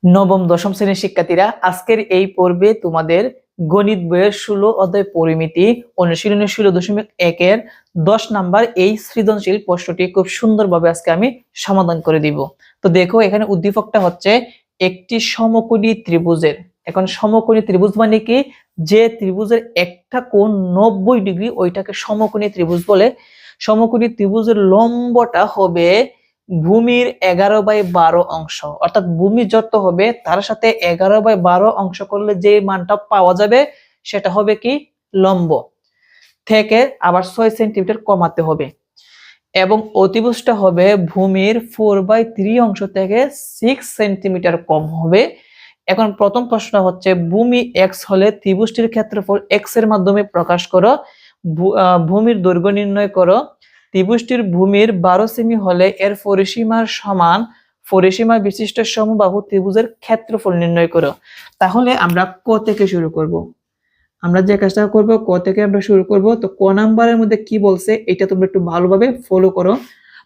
নবম দশম শ্রেণীর শিক্ষার্থীরা, আজকের এই পর্বে তোমাদের গণিত বইয়ের 16 অধ্যায় পরিমিতি অনুশীলনী 16.1 এর 10 নাম্বার এই সৃজনশীল প্রশ্নটি খুব সুন্দরভাবে আজকে আমি সমাধান করে দিব। তো দেখো, এখানে উদ্দীপকটা হচ্ছে একটি সমকোণী ত্রিভুজের। এখন সমকোণী ত্রিভুজ মানে কি? যে ত্রিভুজের একটা কোণ 90 ডিগ্রি ওইটাকে সমকোণী ত্রিভুজ বলে। সমকোণী ত্রিভুজের লম্বটা হবে ভূমির 11/12 অংশ, অর্থাৎ ভূমি যত হবে তার সাথে 11/12 অংশ করলে যে মানটা পাওয়া যাবে সেটা হবে কি লম্ব থেকে আবার 6 সেন্টিমিটার কমাতে হবে, এবং অতিভুজটা হবে ভূমির 4/3 অংশ থেকে 6 সেন্টিমিটার কম হবে। এখন প্রথম প্রশ্ন হচ্ছে ভূমি x হলে ত্রিভুজটির ক্ষেত্রফল x এর মাধ্যমে প্রকাশ করো। ভূমির দৈর্ঘ্য নির্ণয় করো। ত্রিভুজটির ভূমির 12 সেমি হলে এর পরিসীমার সমান পরিসীমা বিশিষ্ট সমবাহু ত্রিভুজের ক্ষেত্রফল নির্ণয় করো। তাহলে আমরা ক থেকে শুরু করব। আমরা যে কাজটা করব, ক থেকে আমরা শুরু করব। তো ক নাম্বারের মধ্যে কি বলছে এটা তোমরা একটু ভালোভাবে ফলো করো।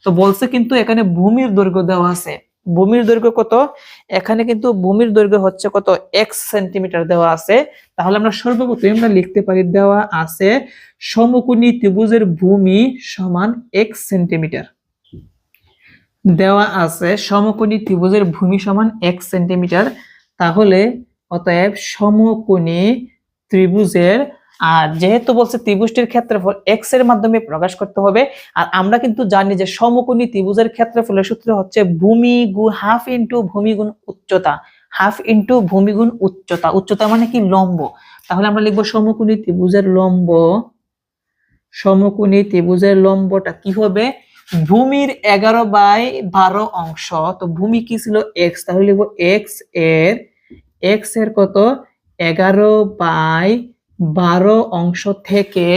তো বলছে কিন্তু এখানে ভূমির দৈর্ঘ্য দেওয়া আছে। ভূমির দৈর্ঘ্য কত? এখানে কিন্তু ভূমির দৈর্ঘ্য হচ্ছে কত? x সেন্টিমিটার দেওয়া আছে। তাহলে আমরা সর্বপ্রথম আমরা লিখতে পারি দেওয়া আছে সমকোণী ত্রিভুজের ভূমি সমান x সেন্টিমিটার। দেওয়া আছে সমকোণী ত্রিভুজের ভূমি সমান x সেন্টিমিটার। তাহলে অতএব সমকোণী ত্রিভুজের, আর যেহেতু বলছে ত্রিভুজটির ক্ষেত্রফল x এর মাধ্যমে প্রকাশ করতে হবে, আর আমরা কিন্তু জানি যে সমকোণী ত্রিভুজের ক্ষেত্রফলের সূত্র হচ্ছে ভূমি গুণ হাফ ইনটু ভূমি গুণ উচ্চতা। হাফ ইনটু ভূমি গুণ উচ্চতা। উচ্চতা মানে কি? লম্ব। তাহলে আমরা লিখবো সমকোণী ত্রিভুজের লম্ব। সমকোণী ত্রিভুজের লম্বটা কি হবে? ভূমির 11/12 অংশ। তো ভূমি কি ছিল? x। তাহলে লিখবো x এর কত? 11/12 অংশ থেকে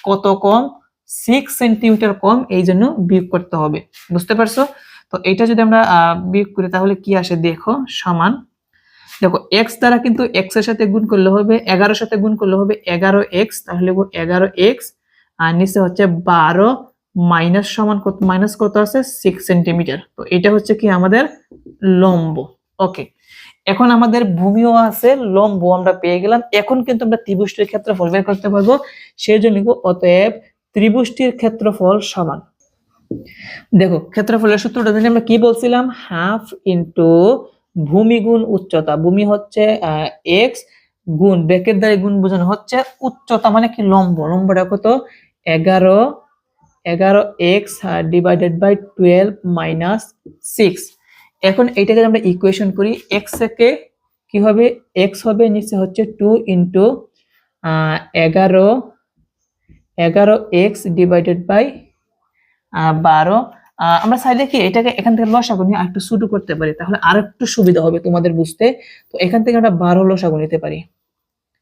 কত কম? 6 সেন্টিমিটার কম। এই জন্য বিয়োগ করতে হবে। বুঝতে পারছো? তো এটা যদি আমরা বিয়োগ করি তাহলে কি আসে দেখো, সমান, দেখো x দ্বারা কিন্তু x এর সাথে গুণ করলে হবে 11 এর সাথে গুণ করলে হবে 11x। তাহলে লিখবো 11x, আর নিচে হচ্ছে 12 মাইনাস সমান কত? মাইনাস কত আছে? 6 সেন্টিমিটার। তো এটা হচ্ছে কি আমাদের লম্ব। ওকে, এখন আমাদের ভূমিও আছে, লম্ব আমরা পেয়ে গেলাম। এখন কিন্তু আমরা ত্রিভুজটির ক্ষেত্রফল বের করতে পারবো। সেই জন্য লিখবো অতএব ত্রিভুজটির ক্ষেত্রফল সমান, দেখো ক্ষেত্রফলের সূত্রটা জানি আমরা কি বলছিলাম? হাফ ইনটু ভূমি গুণ উচ্চতা। ভূমি হচ্ছে x গুণ ব্র্যাকেট দ্বারা গুণ বোঝানো হচ্ছে উচ্চতা মানে কি? লম্ব। লম্বটা কত? 11x divided by 12 minus 6। এখন এইটাকে আমরা ইকুয়েশন করি। x কে কি হবে? x হবে নিচে হচ্ছে 2 ইনটু 11x ডিভাইডেড বাই 12। আমরা চাইলে কি এটাকে এখান থেকে লসাগু নিয়ে আরেকটু ছোট করতে পারি, তাহলে আরেকটু সুবিধা হবে তোমাদের বুঝতে। তো এখান থেকে আমরা 12 লসাগু নিতে পারি।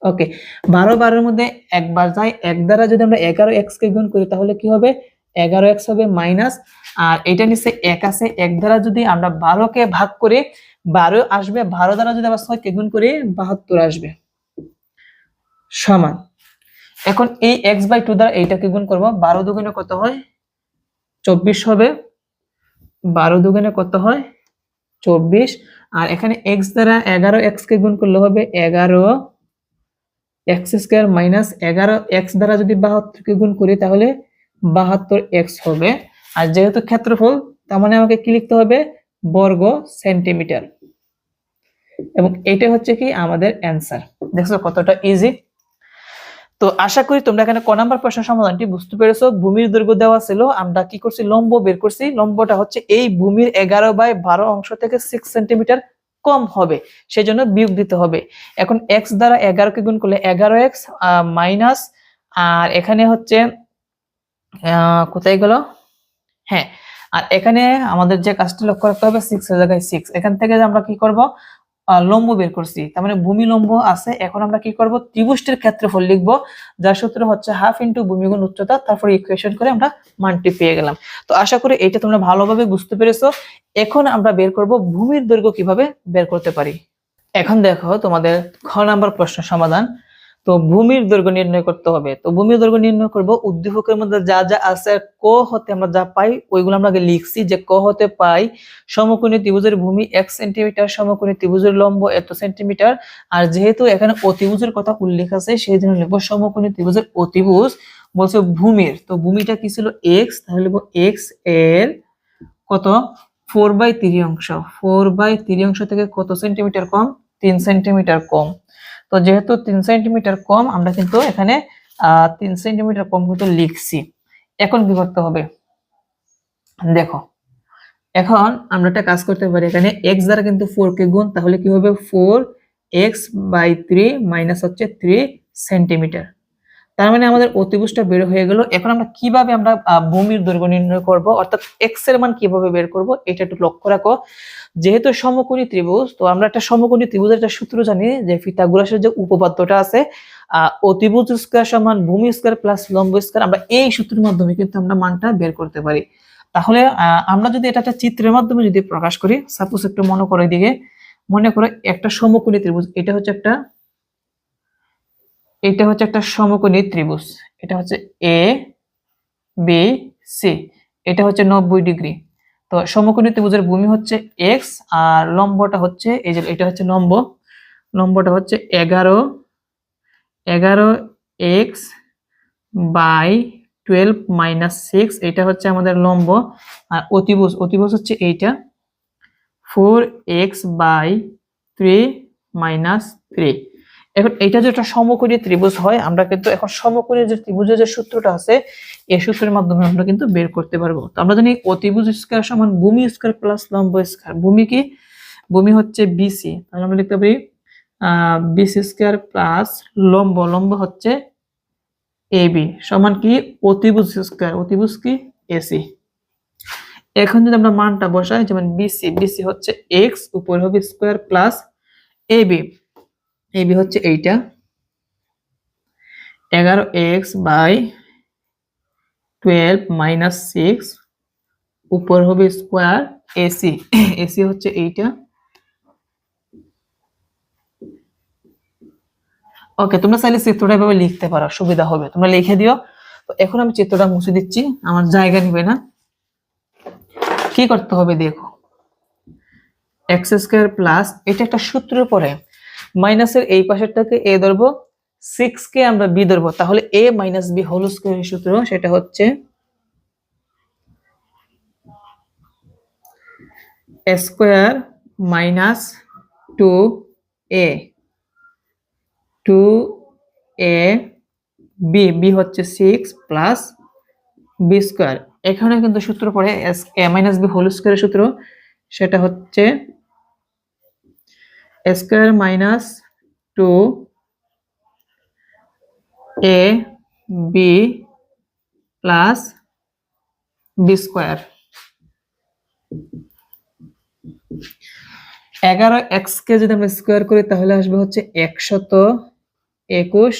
ওকে, 12 মধ্যে একবার যায়, এক দ্বারা যদি আমরা 11x কে গুণ করি তাহলে কি হবে? 11x হবে মাইনাস, আর এটা নিচে 1 আছে, 1 দ্বারা যদি আমরা 12 কে ভাগ করি 12 আসবে, 12 দ্বারা যদি আবার 6 কে গুণ করি 72 আসবে, সমান। এখন এই x/2 দ্বারা এইটাকে গুণ করব। 12 দুগুণে কত হয়? 24 হবে। 12 দুগুণে কত হয়? 24। আর এখানে x দ্বারা 11x কে গুণ করলে হবে 11x² মাইনাস 11x দ্বারা যদি 72 কে গুণ করি তাহলে 72x হবে। আর যেহেতু ক্ষেত্রফল, তার মানে আমাকে কি লিখতে হবে? বর্গ সেন্টিমিটার। এবং এটা হচ্ছে কি আমাদের অ্যান্সার। দেখছো কতটা ইজি। তো আশা করি তোমরা এখানে ক নাম্বার প্রশ্নের সমাধানটি বুঝতে পেরেছো। ভূমির দৈর্ঘ্য দেওয়া ছিল, আমরা কি করছি? লম্ব বের করছি। লম্বটা হচ্ছে এই ভূমির 11/12 অংশ থেকে 6 সেন্টিমিটার কম হবে, সেজন্য বিয়োগ দিতে হবে। এখন x দ্বারা 11 কে গুণ করলে 11x মাইনাস, আর এখানে হচ্ছে কোথায় গেল? হ্যাঁ, আর এখানে আমাদের যে কাজটি লক্ষ্য রাখতে হবে 6 এর জায়গায় 6। এখান থেকে আমরা কি করব? লম্ব বের করছি, তার মানে ভূমি লম্ব আছে। এখন আমরা কি করব? ত্রিভুজটির ক্ষেত্রফল লিখব, যার সূত্র হচ্ছে হাফ ইনটু ভূমি গুণ উচ্চতা। তারপরে ইকুয়েশন করে আমরা মানটি পেয়ে গেলাম। তো আশা করি এটা তোমরা ভালোভাবে বুঝতে পেরেছো। এখন আমরা বের করব ভূমির দৈর্ঘ্য কিভাবে বের করতে পারি। এখন দেখো তোমাদের খ নাম্বার প্রশ্ন সমাধান। তো ভূমির দৈর্ঘ্য নির্ণয় করতে হবে। তো ভূমির দৈর্ঘ্য নির্ণয় করব, উদ্দীপকের মধ্যে যা যা আছে ক হতে আমরা যা পাই ওইগুলো আমরা আগে লিখছি, যে ক হতে পাই সমকোণী ত্রিভুজের ভূমি 1 সেন্টিমিটার, সমকোণী ত্রিভুজের লম্ব এত সেন্টিমিটার। আর যেহেতু এখানে অতিভুজের কথা উল্লেখ আছে সেই জন্য লিখবো সমকোণী ত্রিভুজের অতিভুজ বলছে ভূমির, তো ভূমিটা কি ছিল x, তাহলে লিখবো x এর কত 4/3 অংশ, 4/3 অংশ থেকে কত সেন্টিমিটার কম, 3 সেন্টিমিটার কম। তো যেহেতু 3 সেন্টিমিটার কম আমরা কিন্তু এখানে 3 সেন্টিমিটার কম কিন্তু লিখছি। এখন কি করতে হবে দেখো, এখন আমরা একটা কাজ করতে পারি, এখানে x দ্বারা কিন্তু 4 কে গুণ, তাহলে কি হবে 4x/3 মাইনাস হচ্ছে 3 সেন্টিমিটার। তার মানে আমাদের অতিভুজটা বের হয়ে গেল। এখন আমরা কিভাবে আমরা ভূমির দৈর্ঘ্য নির্ণয় করব, অর্থাৎ x এর মান কিভাবে বের করব এটা একটু লক্ষ্য রাখো। যেহেতু সমকোণী ত্রিভুজ, তো আমরা একটা সমকোণী ত্রিভুজের একটা সূত্র জানি, যে পিথাগোরাসের যে উপপাদ্যটা আছে অতিভুজ স্কয়ার সমান ভূমি স্কয়ার প্লাস লম্ব স্কয়ার, আমরা এই সূত্রের মাধ্যমে কিন্তু আমরা মানটা বের করতে পারি। তাহলে আমরা যদি এটা একটা চিত্রের মাধ্যমে যদি প্রকাশ করি, সাপোজ একটু মনে করো, এদিকে মনে করো একটা সমকোণী ত্রিভুজ, এটা হচ্ছে একটা সমকোণী ত্রিভুজ, এটা হচ্ছে এ বি সি, এটা হচ্ছে 90 ডিগ্রি। তো সমকোণী ত্রিভুজের ভূমি হচ্ছে x আর লম্বটা হচ্ছে এই যে এটা হচ্ছে লম্বটা হচ্ছে 11x/12 - 6, এটা হচ্ছে আমাদের লম্ব। আর অতিভুজ হচ্ছে এইটা 4x/3 - 3। এখন এটা যে একটা সমকোণী ত্রিভুজ হয়, আমরা কিন্তু এখন সমকোণী যে ত্রিভুজের যে সূত্রটা আছে এই সূত্রের মাধ্যমে আমরা কিন্তু বের করতে পারবো। তো আমরা জানি অতিভুজ স্কয়ার সমান ভূমি স্কয়ার প্লাস লম্ব স্কয়ার। ভূমি কি, ভূমি হচ্ছে বিসি, তাহলে আমরা লিখতে পারি বিসি স্কয়ার প্লাস লম্ব হচ্ছে এবি সমান কি অতিভুজ স্কয়ার, অতিভুজ কি এসি। এখন যদি আমরা মানটা বসাই, যেমন বিসি হচ্ছে x, উপরে হবে স্কয়ার প্লাস এবি হচ্ছে এইটা 11x/12 - 6, উপর হবে স্কয়ার এসি হচ্ছে এইটা। ওকে, তোমরা চাইলে চিত্রটা এভাবে লিখতে পারো, সুবিধা হবে, তোমরা লিখে দিও। তো এখন আমি চিত্রটা মুছে দিচ্ছি, আমার জায়গা নিবে না। কি করতে হবে দেখো, এক্স স্কয়ার প্লাস, এটা একটা সূত্রের পরে মাইনাসের এই পাশেরটাকে এ ধরবো, 6 কে আমরা বি ধরবো, তাহলে a - b হোল স্কয়ারের সূত্র সেটা হচ্ছে a square minus 2a 2ab হচ্ছে 6 প্লাস b স্কয়ার। এখানে কিন্তু সূত্র পড়ে a - b হোল স্কয়ারের সূত্র, সেটা হচ্ছে a square minus 2ab plus b square. 11x কে যদি আমরা স্কয়ার করি তাহলে আসবে হচ্ছে 121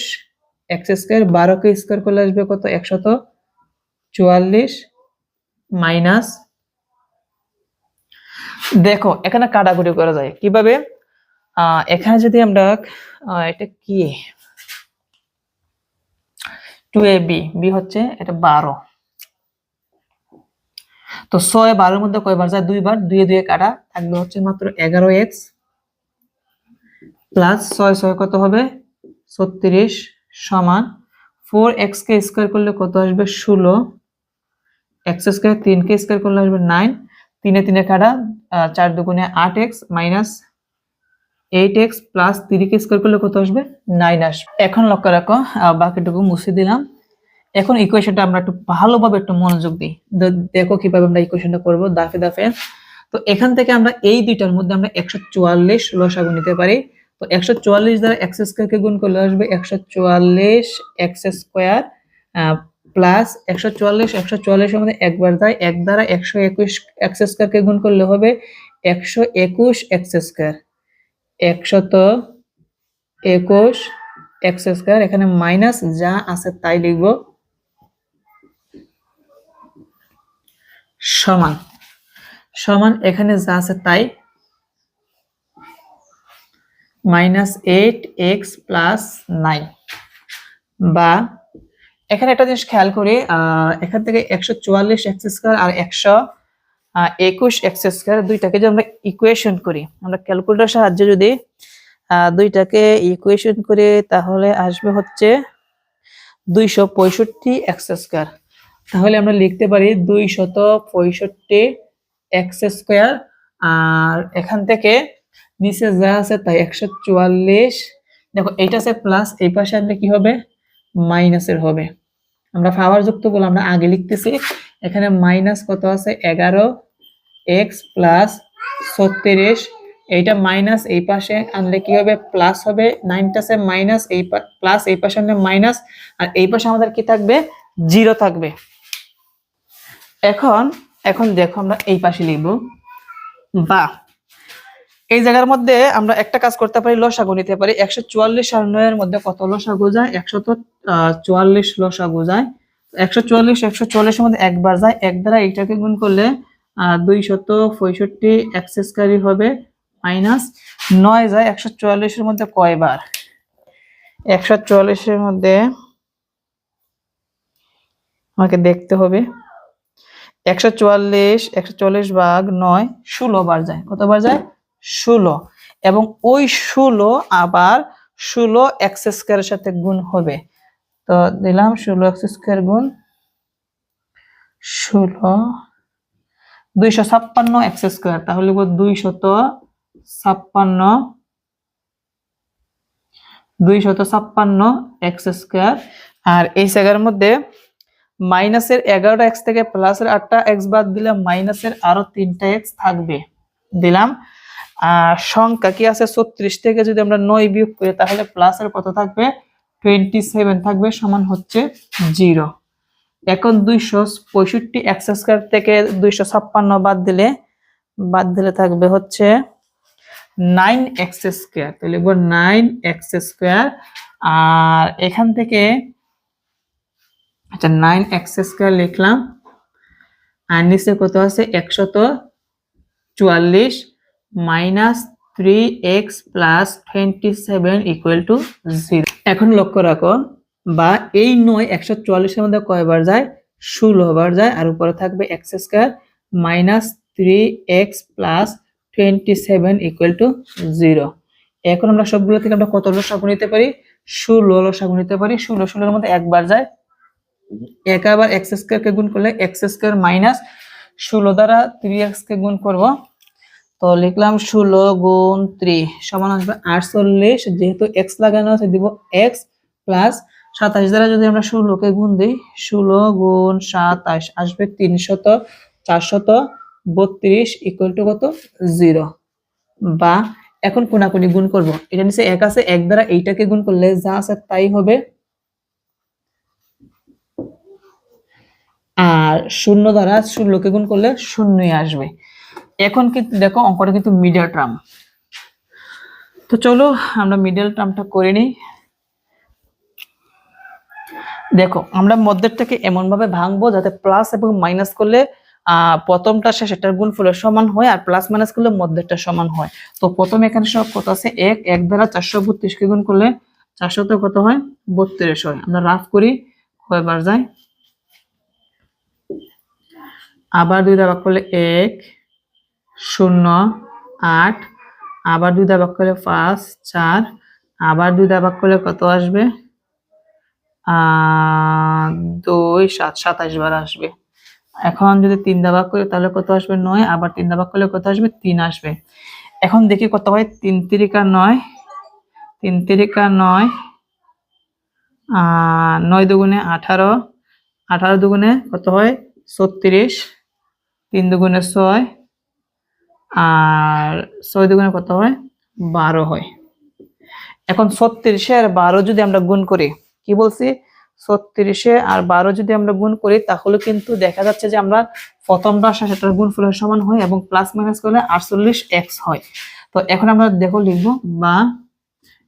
x স্কয়ার, 12 কে স্কয়ার করলে আসবে কত 144 মাইনাস, দেখো এখানে কাটাকুটি করা যায় কিভাবে, এখানে যদি আমরা এটা কি 2ab বি হচ্ছে এটা 12, তো 6 12 এর মধ্যে কয়বার যায়, দুইবার, 2 এ 2 কাটা থাকবে হচ্ছে মাত্র 11x প্লাস 6 6 কত হবে 36 সমান 4x কে স্কয়ার করলে কত আসবে 16, x স্কয়ার 3 কে স্কয়ার করলে আসবে 9, 3 এ 3 এ কাটা 4 দুগুণে 8x মাইনাস 8x প্লাস 3 কে স্কয়ার করলে কত আসবে 9 আসবে। এখন লক্ষ্য রাখো, বাকিটুকু মুছে দিলাম। এখন ইকুয়েশনটা আমরা একটু ভালোভাবে একটু মনোযোগ দিই, দেখো কিভাবে আমরা ইকুয়েশনটা করব দাফে দাফে। তো এখান থেকে আমরা এই দুইটার মধ্যে আমরা 144 লসাগু নিতে পারি। তো 144 দ্বারা x স্কয়ার কে গুণ করলে আসবে 144 x স্কয়ার প্লাস 144 এর মধ্যে একবার যায়, 1 দ্বারা 121 x স্কয়ার কে গুণ করলে হবে 121 x স্কয়ার, 121 x স্কয়ার। এখানে মাইনাস যা আছে তাই লিখবো, সমান এখানে যা আছে তাই -8x+9 বা এখানে একটা জিনিস খেয়াল করি, এখান থেকে 144x² আর 121x² দুইটাকে যদি আমরা ইকুয়েশন করি, আমরা ক্যালকুলেটরের সাহায্যে যদি দুইটাকে ইকুয়েশন করি তাহলে আসবে হচ্ছে 265x²। তাহলে আমরা লিখতে পারি 265x², আর এখান থেকে নিচে যা আছে তাই 144। দেখো এইটা আছে প্লাস, এই পাশে আনলে কি হবে, মাইনাসের হবে। আমরা পাওয়ার যুক্ত গুলো আমরা আগে লিখতেছি, এখানে মাইনাস কত আছে 11x+36, এইটা মাইনাস এই পাশে আনলে কি হবে, প্লাস হবে। 9টা আছে মাইনাস, এই প্লাস এই পাশে আনলে মাইনাস, আর এই পাশে আমাদের কি থাকবে, 0 থাকবে। এখন দেখো আমরা এই পাশে লিখব, বা এই জায়গার মধ্যে আমরা একটা কাজ করতে পারি, লসাগু নিতে পারি। 144 আর 9 এর মধ্যে কত লসাগু যায়, 144 লসাগু যায়। 144 144 এর মধ্যে একবার যায়, এক দ্বারা এইটাকে গুণ করলে 265x² হবে, মাইনাস 9 যায় 144 এর মধ্যে কয়বার, 144 এর মধ্যে আমাকে দেখতে হবে 144 ভাগ 9 16 বার যায়। কতবার যায়, 16। এবং ওই 16 আবার 16x² এর সাথে গুণ হবে। তো দিলাম 16x² গুণ 16 256x², তাহলে 256x²। আর এই জায়গার মধ্যে মাইনাসের 11x থেকে প্লাসের 8টা x বাদ দিলে মাইনাসের আরো 3টা x থাকবে, দিলাম। আর সংখ্যা কি আছে 36 থেকে যদি আমরা 9 বিয়োগ করি তাহলে প্লাসের কত থাকবে, 27 থাকবে, সমান হচ্ছে 0। এখন 265x² থেকে 256 বাদ দিলে থাকবে হচ্ছে 9x², তো লিখবো 9x²। আর এখান থেকে আচ্ছা 9x² লিখলাম, আর নিচে কত আছে 144 মাইনাস 3x+27 = 0। এখন লক্ষ্য রাখো, বা এই 9 144 এর মধ্যে কয়বার যায়, 16 বার যায়, আর উপরে থাকবে x² মাইনাস 3x+27 = 0। এখন আমরা সবগুলো থেকে আমরা কত লসাগু নিতে পারি, 16 লসাগু নিতে পারি। 16 এর মধ্যে একবার যায়, একবার x² কে গুণ করলে x² মাইনাস 16 দ্বারা 3x কে গুণ করব, তো লিখলাম 16 গুণ 3 সমান আসবে 48। যেহেতু x লাগানো আছে দিব x প্লাস 27 দ্বারা যদি আমরা 16 কে গুণ দিই, 16 গুণ 27 আসবে 432 = কত, 0। বা এখন কোনাকুনি গুণ করব, এটা নিচে 1 আছে, 1 দ্বারা এইটাকে গুণ করলে যা আছে তাই হবে, আর 0 দ্বারা 16 কে গুণ করলে 0ই আসবে। এখন কিন্তু দেখো অঙ্কটা কিন্তু মিডল টার্ম, তো চলো আমরা মিডল টার্মটা করে নিই। দেখো আমরা মধ্যেরটাকে এমন ভাবে ভাঙবো যাতে প্লাস এবং মাইনাস করলে প্রথমটা শেষেরটার গুণফলের সমান হয়, আর প্লাস মাইনাস করলে মধ্যেরটা সমান হয়। তো প্রথমে এখানে সব কত আছে, 1 দ্বারা 432 কে গুণ করলে 400 তে কত হয়, 32 হয়। আমরা রাফ করি কয়বার যায়, আবার 2 দ্বারা ভাগ করলে 1 0 8, আবার 2 দ্বারা ভাগ করলে 5 4, আবার 2 দ্বারা ভাগ করলে কত আসবে, 2 7 27 বার আসবে। এখন যদি 3 দ্বারা ভাগ করি তাহলে কত আসবে, 9, আবার 3 দ্বারা ভাগ করলে কত আসবে, 3 আসবে। এখন দেখি কত হয়, 3 3 9, 3 3 9, 9 দুগুণে 18, 18 দুগুণে কত হয় 36, 3 দুগুণে 6, আর 6 দুগুণে কত হয় 12 হয়। এখন 36 আর 12 যদি আমরা গুণ করি, কি বলছি, 36 আর 12 যদি আমরা গুণ করি তাহলে কিন্তু দেখা যাচ্ছে যে আমরা প্রথমটা সেটার গুণফলের সমান হয় এবং প্লাস মাইনাস করলে 48x হয়। তো এখন আমরা দেখো লিখবো, বা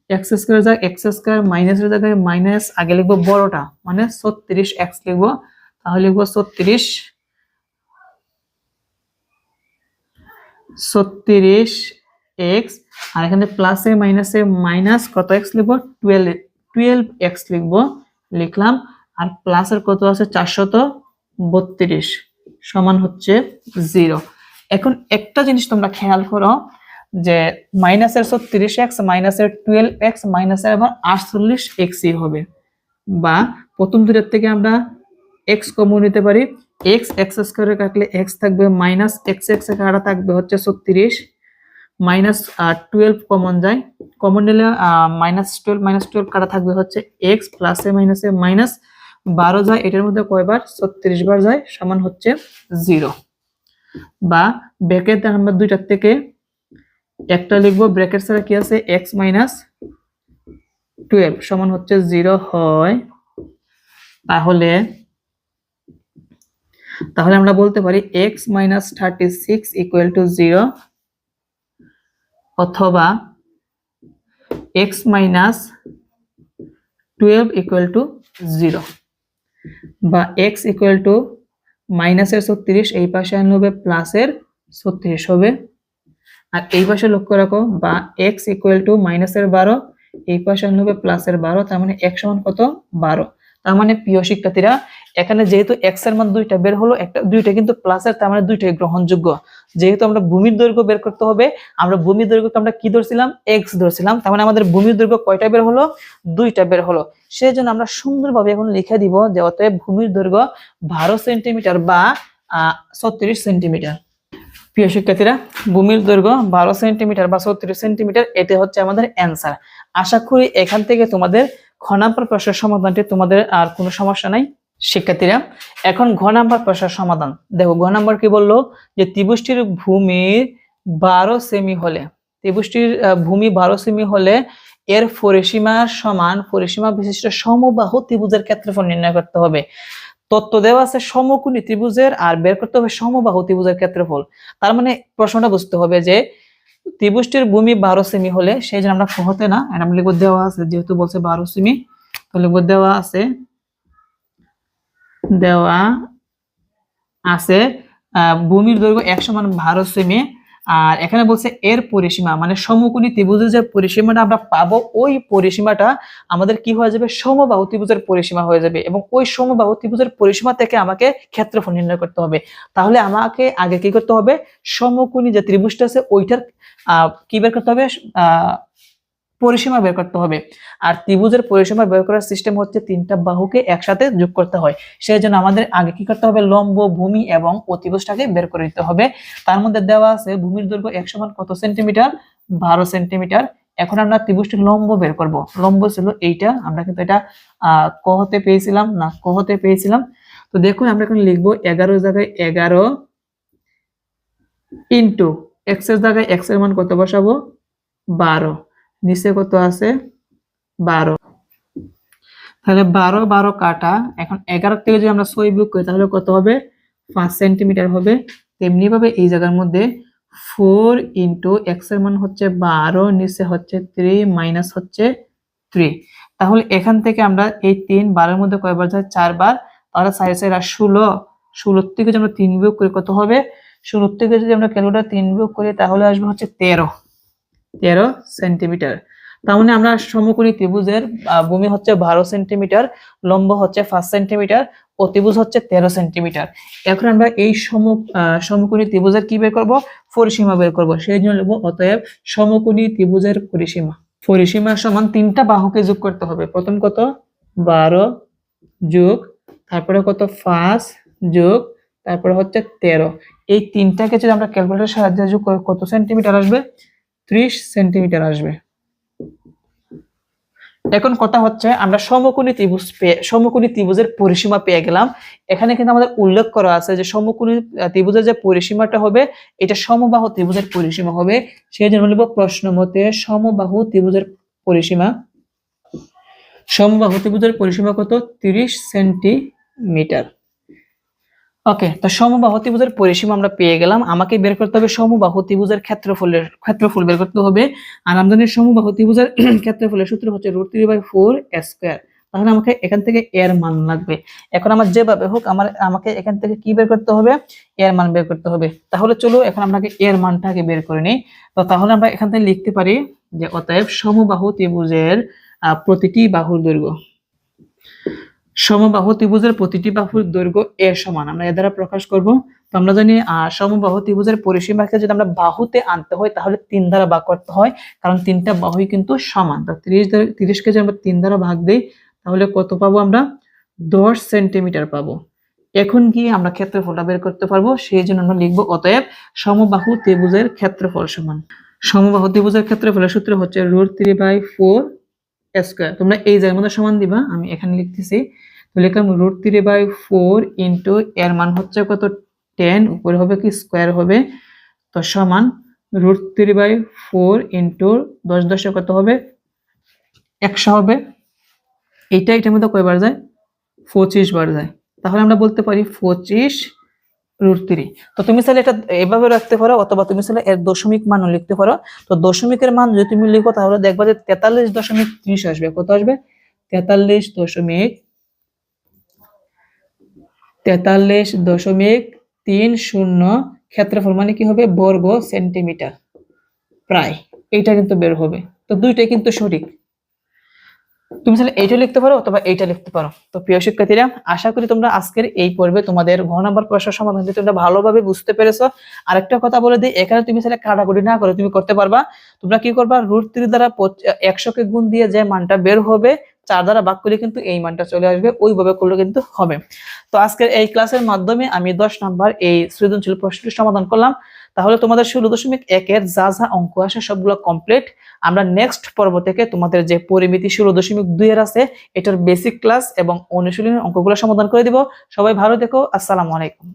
x² জায়গায় x² মাইনাসের জায়গায় মাইনাস আগে লিখবো বড়টা, মানে 36x লিখবো, তাহলে লিখবো 36 এক্স, আর এখানে প্লাসে মাইনাসে মাইনাস কত এক্স লিখবো, 12 এক্স লিখবো, লিখলাম। আর প্লাসের কত আছে 432 সমান হচ্ছে 0। এখন একটা জিনিস তোমরা খেয়াল করো যে মাইনাসের 36x মাইনাসের 12x মাইনাসের আবার 48xই হবে, বা প্রথম দুইটার থেকে আমরা x কমন নিতে পারি। x স্কয়ারে কাটলে x থাকবে মাইনাস x কাটা থাকবে হচ্ছে 36, মাইনাস 12 কমন যায়, কমন নিলে -12 কাটা থাকবে হচ্ছে x, প্লাসে মাইনাসে মাইনাস 12 যায়, এটার মধ্যে কয়বার 36 বার যায়, সমান হচ্ছে 0। বা ব্র্যাকেট আমরা দুইটার থেকে একটা লিখবো, ব্র্যাকেট ছাড়া কি আছে x মাইনাস 12 সমান হচ্ছে 0 হয়, তাহলে আমরা বলতে পারি x মাইনাস 36 ইকুয়াল টু 0, অথবা x মাইনাস 12 ইকুয়াল টু 0, বা x ইকুয়াল টু মাইনাসের 36 এই পাশে আনলে হবে প্লাসের 36 হবে, আর এই পাশে লক্ষ্য রাখো, বা x ইকুয়াল টু মাইনাসের 12 এই পাশে আনলে হবে প্লাসের 12, তার মানে x সমান কত 12। তার মানে প্রিয় শিক্ষার্থীরা এখানে যেহেতু x এর মান দুইটা বের হলো, দুইটা কিন্তু প্লাসের, তার মানে দুইটাই গ্রহণযোগ্য। যেহেতু আমরা ভূমির দৈর্ঘ্য বের করতে হবে, আমরা ভূমির দৈর্ঘ্যকে আমরা কি ধরছিলাম, x ধরছিলাম, তার মানে আমাদের ভূমির দৈর্ঘ্য কয়টা বের হলো, দুইটা বের হলো। সেই জন্য আমরা সুন্দরভাবে এখন লিখে দিব যে অতএব ভূমির দৈর্ঘ্য 12 সেন্টিমিটার বা 36 সেন্টিমিটার। প্রিয় শিক্ষার্থীরা ভূমির দৈর্ঘ্য 12 সেন্টিমিটার বা 36 সেন্টিমিটার, এটা হচ্ছে আমাদের অ্যান্সার। আশা করি এখান থেকে তোমাদের খ নাম্বার প্রশ্নের সমাধানটি তোমাদের আর কোনো সমস্যা নাই। শিক্ষার্থীরা এখন ঘ নাম্বার প্রশ্নের সমাধান দেখো। ঘ নাম্বার কি বললো, যে ত্রিভুজটির ভূমি 12 সেমি হলে, ত্রিভুজটির ভূমি 12 সেমি হলে এর পরিসীমার সমান পরিসীমা বিশিষ্ট সমবাহু ত্রিভুজের ক্ষেত্রফল নির্ণয় করতে হবে। তত্ত্ব দেওয়া আছে সমকোণী ত্রিভুজের, আর বের করতে হবে সমবাহু ত্রিভুজের ক্ষেত্রফল। তার মানে প্রশ্নটা বুঝতে হবে যে ত্রিভুজটির ভূমি 12 সেমি হলে, সেই জন্য আমরা হতে না, আমরা লিখব দেওয়া আছে, যেহেতু বলছে 12 সেমি তো লিখব দেওয়া আছে, ভূমির দৈর্ঘ্য 1 সমান 12 সেমি। আর এখানে বলছে এর পরিসীমা, মানে সমকোণী ত্রিভুজের যে পরিসীমাটা আমরা পাবো, ওই পরিসীমাটা আমাদের কি হয়ে যাবে, সমবাহু ত্রিভুজের পরিসীমা হয়ে যাবে, এবং ওই সমবাহু ত্রিভুজের পরিসীমা থেকে আমাকে ক্ষেত্রফল নির্ণয় করতে হবে। তাহলে আমাকে আগে কি করতে হবে, সমকোণী যে ত্রিভুজটা আছে ওইটার কি বের করতে হবে, পরিসীমা বের করতে হবে। আর ত্রিভুজের পরিসীমা বের করার সিস্টেম হচ্ছে তিনটা বাহুকে একসাথে যোগ করতে হয়। সেই জন্য আমাদের আগে কি করতে হবে, লম্ব, ভূমি এবং অতিভুজটাকে বের করে দিতে হবে। তার মধ্যে দেওয়া আছে ভূমির দৈর্ঘ্য 1 সমান কত সেন্টিমিটার, 12 সেন্টিমিটার। এখন আমরা ত্রিভুজটির লম্ব বের করব। লম্ব ছিল এইটা, আমরা কিন্তু এটা ক হতে পেয়েছিলাম। তো দেখুন আমরা এখন লিখবো 11 জায়গায় 11 ইন্টু x এর জায়গায় x এর মান কত বসাবো, 12, নিচে কত আছে 12, তাহলে 12 কাটা। এখন 11 থেকে যদি আমরা 6 বিয়োগ করি তাহলে কত হবে, 5 সেন্টিমিটার হবে। তেমনি ভাবে এই জায়গার মধ্যে 4 ইন্টু x এর মান হচ্ছে 12, নিচে হচ্ছে 3 মাইনাস হচ্ছে 3। তাহলে এখান থেকে আমরা এই 3 12 এর মধ্যে কয়বার যায়, 4 বার, তাহলে 4 4 16 থেকে যদি আমরা 3 বিয়োগ করি কত হবে, 16 থেকে যদি আমরা ক্যালকুলেটর 3 বিয়োগ করি তাহলে আসবে হচ্ছে 13 সেন্টিমিটার। তার মানে আমরা সমকোণী ত্রিভুজের ভূমি হচ্ছে 12 সেন্টিমিটার, লম্ব হচ্ছে 5 সেন্টিমিটার, অতিভুজ হচ্ছে 13 সেন্টিমিটার। এখন আমরা এই সমকোণী ত্রিভুজের কি বের করব, পরিসীমা বের করব। সেই জন্য লিখব অতএব সমকোণী ত্রিভুজের পরিসীমা সমান তিনটা বাহুকে যোগ করতে হবে। প্রথম কত 12 যোগ, তারপরে কত 5 যোগ, তারপরে হচ্ছে 13। এই তিনটাকে যদি আমরা ক্যালকুলেটরের সাহায্যে যোগ করি কত সেন্টিমিটার আসবে, 30 সেন্টিমিটার আসবে। এখন কথা হচ্ছে আমরা সমকোণী ত্রিভুজের পরিসীমা পেয়ে গেলাম। এখানে কিন্তু আমাদের উল্লেখ করা আছে যে সমকোণী ত্রিভুজের যে পরিসীমাটা হবে এটা সমবাহু ত্রিভুজের পরিসীমা হবে। সেই জন্য লিখব প্রশ্ন মতে সমবাহু ত্রিভুজের পরিসীমা কত, 30 সেন্টিমিটার। ওকে, তো সমবাহু ত্রিভুজের পরিসীমা আমরা পেয়ে গেলাম। আমাকে বের করতে হবে সমবাহু ত্রিভুজের ক্ষেত্রফল বের করতে হবে। আর আমাদের সমবাহু ত্রিভুজের ক্ষেত্রফলের সূত্র হচ্ছে √3/4 স্কয়ার। তাহলে আমাকে এখান থেকে এর মান লাগবে। এখন আমার যেভাবে হোক আমাকে এখান থেকে কি বের করতে হবে, এর মান বের করতে হবে। তাহলে চলো এখন আপনাকে এর মানটাকে বের করে নিই। তো তাহলে আমরা এখান থেকে লিখতে পারি যে অতএব সমবাহু ত্রিভুজের প্রতিটি বাহুর দৈর্ঘ্য, সমবাহু ত্রিভুজের প্রতিটি বাহুর দৈর্ঘ্য এর সমান আমরা এর দ্বারা প্রকাশ করব। তো আমরা জানি সমবাহু ত্রিভুজের পরিসীমাকে যদি আমরা বাহুতে আনতে হয় তাহলে 3 দ্বারা ভাগ করতে হয়, কারণ তিনটা বাহুই কিন্তু সমান। তো 30 কে যদি আমরা 3 দ্বারা ভাগ দেই তাহলে কত পাবো আমরা, 10 সেন্টিমিটার পাবো। এখন কি আমরা ক্ষেত্রফলটা বের করতে পারবো, সেই জন্য আমরা লিখবো অতএব সমবাহু ত্রিভুজের ক্ষেত্রফল সমান, সমবাহু ত্রিভুজের ক্ষেত্রফলের সূত্র হচ্ছে √3/4 স্কয়ার। তোমরা এই জায়গার মধ্যে সমান দিবা, আমি এখানে লিখতেছি। তো লিখলাম √3/4 ইন্টু এর মান হচ্ছে কত 10, উপরে হবে কি স্কয়ার হবে, তো সমান √3/4 ইন্টু 10 10 কত হবে 100 হবে। এটার মধ্যে কয়বার যায়, 25 বার যায়। তাহলে আমরা বলতে পারি 25√3। তো তুমি চাইলে এটা এভাবে রাখতে পারো, অথবা তুমি চাইলে এর দশমিক মানও লিখতে পারো। তো দশমিকের মান যদি তুমি লিখো তাহলে দেখবা যে 43.30 আসবে। কত আসবে, 43.30 ক্ষেত্রফল মানে কি হবে, বর্গ সেন্টিমিটার প্রায়, এইটা কিন্তু বের হবে। তো দুইটাই কিন্তু সঠিক। তুমি চাইলে এইটা লিখতে পারো অথবা এইটা লিখতে পারো। তো প্রিয় শিক্ষার্থীরা, আশা করি তোমরা আজকের এই পর্বে তোমাদের ঘ নাম্বার প্রশ্নের সমাধানটি তোমরা ভালোভাবে বুঝতে পেরেছো। আরেকটা কথা বলে দিই, এখানে তুমি চাইলে কাটাকুটি না করে তুমি করতে পারবা। তোমরা কি করবা, √3 দ্বারা 100 কে গুণ দিয়ে যে মানটা বের হবে 4 দ্বারা ভাগ করলে কিন্তু এই মানটা চলে আসবে, ওইভাবে করলে কিন্তু হবে। তো আজকের এই ক্লাসের মাধ্যমে আমি 10 নাম্বার এই সৃজনশীল প্রশ্নটি সমাধান করলাম। তাহলে তোমাদের 16.1 এর যা যা অঙ্ক আসে সবগুলো কমপ্লিট। আমরা নেক্সট পর্ব থেকে তোমাদের যে পরিমিতি 16.2 এর আছে এটার বেসিক ক্লাস এবং অনুশীলনের অঙ্কগুলো সমাধান করে দিব। সবাই ভালো থেকো, আসসালামু আলাইকুম।